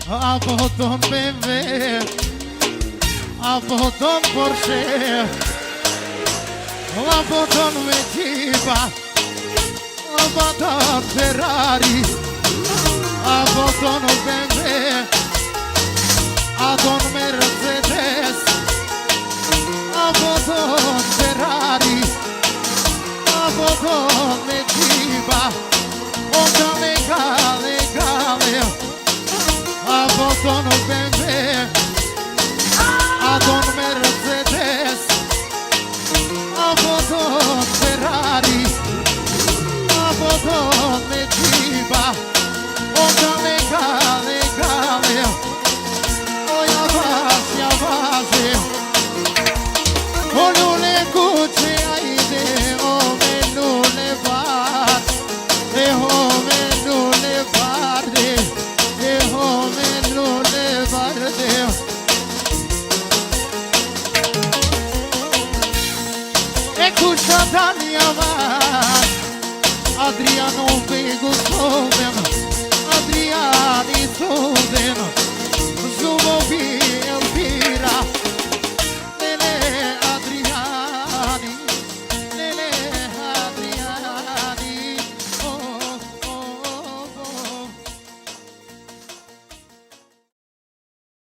A avuto un BMW, a avuto un Porsche, a avuto un Jeep, a avuto un Ferrari, a avuto un BMW, a un Mercedes, a avuto un Ferrari, a avuto un Jeep, un legale, a avuto un BMW, ad un Mercedes, a avuto un Ferrari, a avuto un Jeep, un legale, o a base, o non le cucce ai de, o me non le va, e o me non le guardi, e o me non le guardi. E cuccia Dania va, Adriano Vego Soven, Adriani Soven.